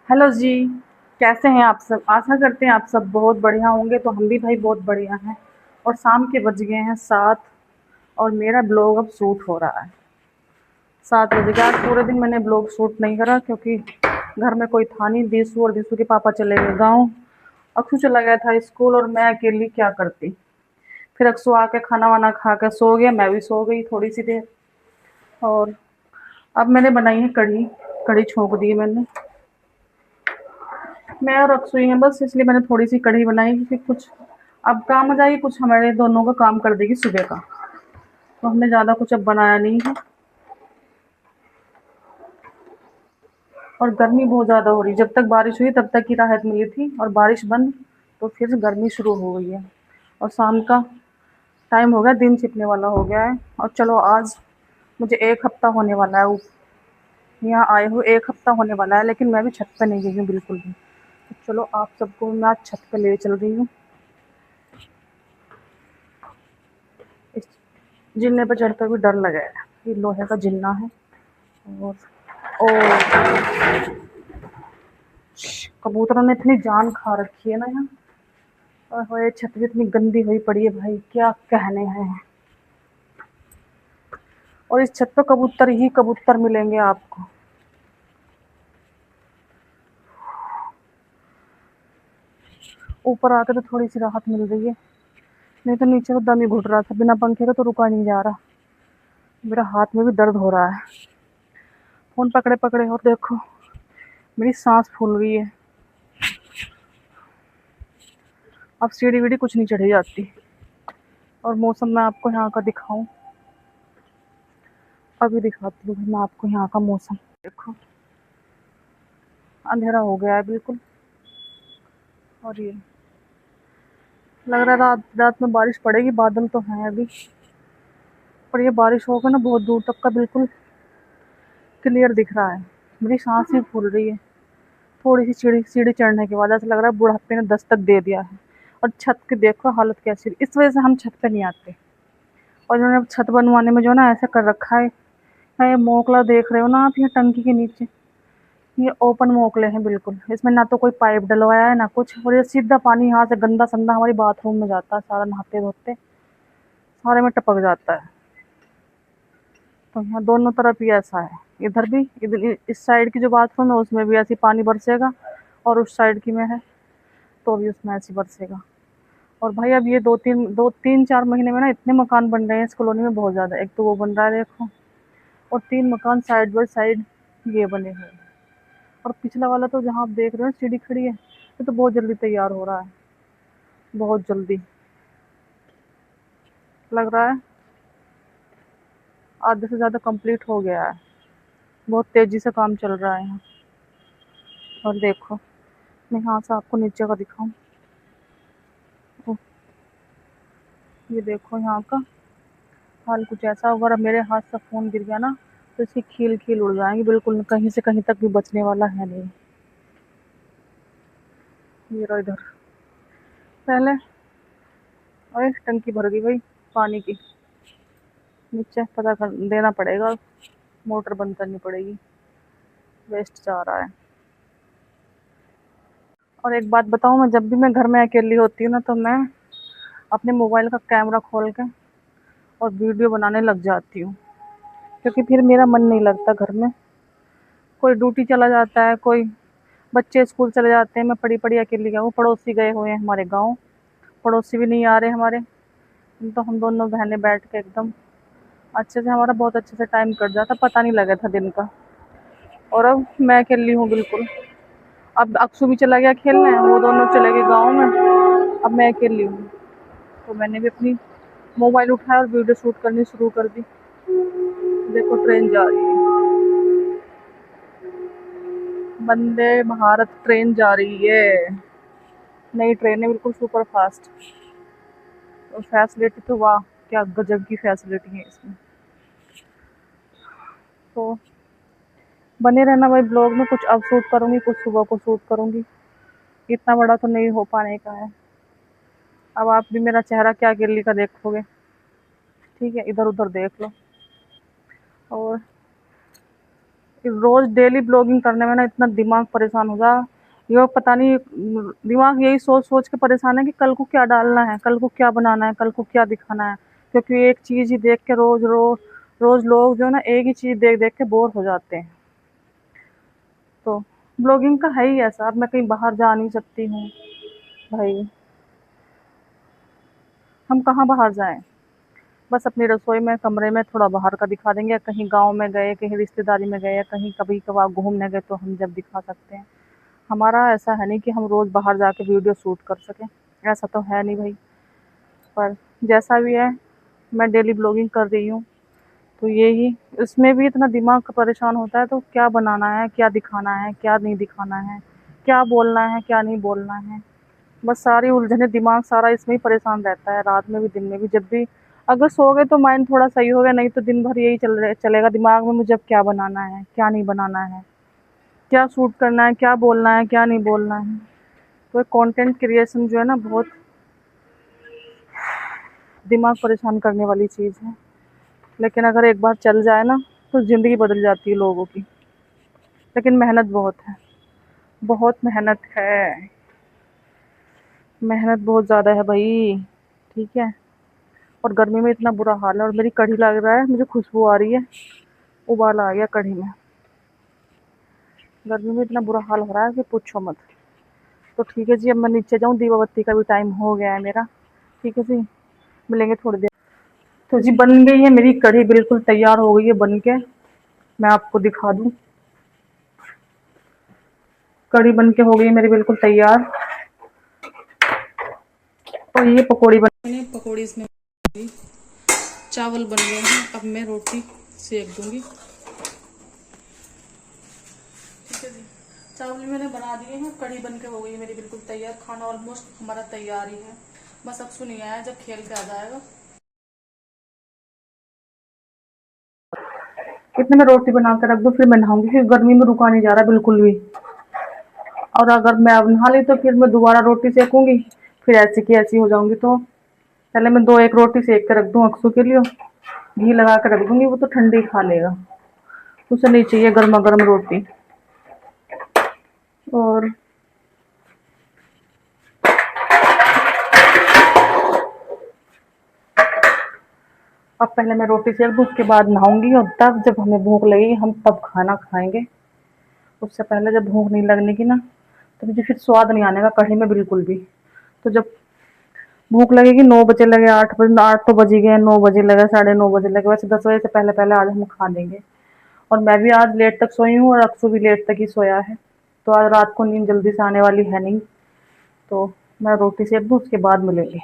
Hello जी। कैसे हैं आप सब? आशा करते हैं आप सब बहुत बढ़िया होंगे। तो हम भी भाई बहुत बढ़िया हैं। और शाम के बज गए हैं 7। और मेरा ब्लॉग अब शूट हो रहा है। 7 बज गए। आज पूरे दिन मैंने ब्लॉग शूट नहीं करा क्योंकि घर में कोई था नहीं। दिशु और दिशु के पापा चले गए गाँव। अक्षु चला गया था स्कूल और मैं अकेली क्या करती। फिर अक्षु आके खाना वाना खा के सो गया, मैं भी सो गई थोड़ी सी देर। और अब मैंने बनाई है कढ़ी। कढ़ी छोंक दी है मैंने। मैं और अक्षु ही हैं बस, इसलिए मैंने थोड़ी सी कढ़ी बनाई क्योंकि कुछ अब काम आ जाएगी, कुछ हमारे दोनों का काम कर देगी सुबह का। तो हमने ज़्यादा कुछ अब बनाया नहीं है। और गर्मी बहुत ज़्यादा हो रही, जब तक बारिश हुई तब तक की राहत मिली थी, और बारिश बंद तो फिर गर्मी शुरू हो गई है। और शाम का टाइम हो गया, दिन छिपने वाला हो गया है। और चलो आज मुझे 1 हफ्ता होने वाला है यहाँ आए हुए। 1 हफ्ता होने वाला है, लेकिन मैं भी छत पे नहीं गई हूँ बिल्कुल भी। तो चलो आप सबको मैं आज छत पे ले चल रही हूँ। इस जिन्ने पे चढ़ते हुए डर लगा है। ये लोहे का जिन्ना है। और ओ कबूतरों ने इतनी जान खा रखी है ना यहाँ। और ये छत भी इतनी गंदी हुई पड़ी है भाई, क्या कहने हैं। और इस छत पे कबूतर ही कबूतर मिलेंगे आपको। ऊपर आके तो थोड़ी सी राहत मिल रही है, नहीं तो नीचे तो दम ही घुट रहा था। बिना पंखे के तो रुका नहीं जा रहा। मेरा हाथ में भी दर्द हो रहा है फोन पकड़े पकड़े। और देखो मेरी सांस फूल गई है। अब सीढ़ी वीढ़ी कुछ नहीं चढ़ी जाती। और मौसम मैं आपको यहाँ का दिखाऊं, अभी दिखाती हूँ मैं आपको यहाँ का मौसम। देखो अंधेरा हो गया है बिल्कुल। और ये लग रहा है रात रात में बारिश पड़ेगी, बादल तो हैं अभी। पर ये बारिश होगा ना, बहुत दूर तक का बिल्कुल क्लियर दिख रहा है। मेरी सांस ही फूल रही है। थोड़ी सी सीढ़ी सीढ़ी चढ़ने के बाद ऐसा लग रहा है बुढ़ापे ने दस्तक दे दिया है। और छत की देखो हालत कैसी, इस वजह से हम छत पे नहीं आते। और इन्होंने छत बनवाने में जो है ना ऐसा कर रखा है। हाँ, ये मोकला देख रहे हो ना आप, ये टंकी के नीचे ये ओपन मोकले हैं बिल्कुल। इसमें ना तो कोई पाइप डलवाया है ना कुछ, और ये सीधा पानी यहाँ से गंदा संदा हमारी बाथरूम में जाता है सारा, नहाते धोते सारे में टपक जाता है। तो यहाँ दोनों तरफ ही ऐसा है। इधर भी, इधर इस साइड की जो बाथरूम है उसमें भी ऐसे पानी बरसेगा, और उस साइड की में है तो भी उसमें ऐसे बरसेगा। और भाई अब ये 2-3-4 महीने में ना इतने मकान बन रहे हैं इस कॉलोनी में, बहुत ज़्यादा। एक तो वो बन रहा है देखो, और 3 मकान साइड बाय साइड ये बने हुए हैं। और पिछला वाला तो जहाँ आप देख रहे हो सीढ़ी खड़ी है, ये तो बहुत जल्दी तैयार हो रहा है। बहुत जल्दी लग रहा है, आधे से ज़्यादा कंप्लीट हो गया है। बहुत तेज़ी से काम चल रहा है यहाँ। और देखो मैं यहाँ से आपको नीचे का दिखाऊं। ओह, ये देखो यहाँ का हाल कुछ ऐसा होगा। अगर मेरे हाथ से फ़ोन गिर गया ना तो इसकी खील खील उड़ जाएंगी बिल्कुल, कहीं से कहीं तक भी बचने वाला है नहीं। ये रहा इधर पहले। अरे टंकी भर गई भाई पानी की। नीचे पता कर देना पड़ेगा, मोटर बंद करनी पड़ेगी, वेस्ट जा रहा है। और एक बात बताऊं, मैं जब भी मैं घर में अकेली होती हूँ ना तो मैं अपने मोबाइल का कैमरा खोल के और वीडियो बनाने लग जाती हूँ। क्योंकि फिर मेरा मन नहीं लगता घर में। कोई ड्यूटी चला जाता है, कोई बच्चे स्कूल चले जाते हैं, मैं पड़ी पड़ी अकेली हूँ। पड़ोसी गए हुए हैं हमारे गाँव, पड़ोसी भी नहीं आ रहे हमारे। तो हम दोनों बहनें बैठ के एकदम अच्छे से, हमारा बहुत अच्छे से टाइम कट जाता, पता नहीं लगा था दिन का। और अब मैं अकेली हूँ बिल्कुल। अब अक्षु भी चला गया खेलने, वो दोनों चले गए गाँव में। अब मैं अकेली हूँ। तो मैंने भी अपनी मोबाइल उठाया और वीडियो शूट करनी शुरू कर दी। देखो ट्रेन जा रही है, वंदे भारत ट्रेन जा रही है। नई ट्रेन है बिल्कुल सुपर फास्ट। और फैसिलिटी तो वाह, क्या गजब की फैसिलिटी है इसमें। तो बने रहना भाई ब्लॉग में, कुछ अब शूट करूँगी कुछ सुबह को शूट करूँगी। इतना बड़ा तो नहीं हो पाने का है। अब आप भी मेरा चेहरा क्या गिल्ली का देखोगे, ठीक है, इधर उधर देख लो। और रोज डेली ब्लॉगिंग करने में ना इतना दिमाग परेशान होगा, ये पता नहीं। दिमाग यही सोच सोच के परेशान है कि कल को क्या डालना है, कल को क्या बनाना है, कल को क्या दिखाना है। क्योंकि एक चीज ही देख के रोज रोज रोज लोग जो है ना एक ही चीज देख देख के बोर हो जाते हैं। तो ब्लॉगिंग का है ही ऐसा, अब मैं कहीं बाहर जा नहीं सकती हूँ भाई, हम कहाँ बाहर जाएं। बस अपनी रसोई में कमरे में थोड़ा बाहर का दिखा देंगे, या कहीं गांव में गए, कहीं रिश्तेदारी में गए, या कहीं कभी कभार घूमने गए तो हम जब दिखा सकते हैं। हमारा ऐसा है नहीं कि हम रोज बाहर जाके वीडियो शूट कर सकें, ऐसा तो है नहीं भाई। पर जैसा भी है, मैं डेली ब्लॉगिंग कर रही हूँ, तो यही, इसमें भी इतना दिमाग का परेशान होता है, तो क्या बनाना है, क्या दिखाना है, क्या नहीं दिखाना है, क्या बोलना है, क्या नहीं बोलना है। बस सारी उलझने, दिमाग सारा इसमें ही परेशान रहता है, रात में भी दिन में भी। जब भी अगर सो गए तो माइंड थोड़ा सही हो गया, नहीं तो दिन भर यही चलेगा दिमाग में, मुझे अब क्या बनाना है, क्या नहीं बनाना है, क्या शूट करना है, क्या बोलना है, क्या नहीं बोलना है। तो कंटेंट क्रिएशन जो है ना, बहुत दिमाग परेशान करने वाली चीज़ है। लेकिन अगर एक बार चल जाए ना, तो ज़िंदगी बदल जाती है लोगों की। लेकिन मेहनत बहुत है, बहुत मेहनत है, मेहनत बहुत ज़्यादा है भाई। ठीक है। और गर्मी में इतना बुरा हाल है, और मेरी कढ़ी लग रहा है, मुझे खुशबू आ रही है, उबाल आ गया कढ़ी में। गर्मी में इतना बुरा हाल हो रहा है कि पूछो मत। तो ठीक है जी, अब मैं नीचे जाऊँ, दीवा बत्ती का भी टाइम हो गया है मेरा। ठीक है जी, मिलेंगे थोड़ी देर। तो जी बन गई है मेरी कढ़ी, बिल्कुल तैयार हो गई है बन के। मैं आपको दिखा दूँ, कढ़ी बन के हो गई है मेरी बिल्कुल तैयार। और ये पकौड़ी बनी, पकौड़ी इसमें, चावल बन गए हैं, अब मैं रोटी सेक दूंगी। ठीक है जी, चावल भी मैंने बना दिए हैं, कढ़ी बन के हो गई है मेरी बिल्कुल तैयार। खाना ऑलमोस्ट हमारा तैयार ही है, बस अब सुनिए आया जब खेल के आ जाएगा। इतने में रोटी बना कर रख दो, फिर मैं नहाऊंगी, क्योंकि गर्मी में रुका नहीं जा रहा बिल्कुल भी। और अगर मैं अब नहा ली तो फिर मैं दोबारा रोटी सेकूंगी, फिर ऐसी की ऐसी हो जाऊंगी। तो पहले मैं दो एक रोटी सेक कर रख दूं अक्सू के लिए, घी लगा कर रख दूंगी, वो तो ठंडी खा लेगा, उसे नहीं चाहिए गर्मा गर्म रोटी। और अब पहले मैं रोटी सेक दूं, उसके बाद नहाऊंगी, और तब जब हमें भूख लगेगी हम तब खाना खाएंगे। उससे पहले जब भूख नहीं लगने की ना, तो मुझे फिर स्वाद नहीं आने का कढ़ी में बिल्कुल भी। तो जब भूख लगेगी, 9 बजे लगे, 8 बजे, 8 तो बज ही गए, 9 बजे लगे, 9:30 बजे लगे, वैसे 10 बजे से पहले पहले आज हम खा लेंगे। और मैं भी आज लेट तक सोई हूँ, और अक्सू भी लेट तक ही सोया है, तो आज रात को नींद जल्दी से आने वाली है नहीं। तो मैं रोटी सेक दूँ, उसके बाद मिलेंगे।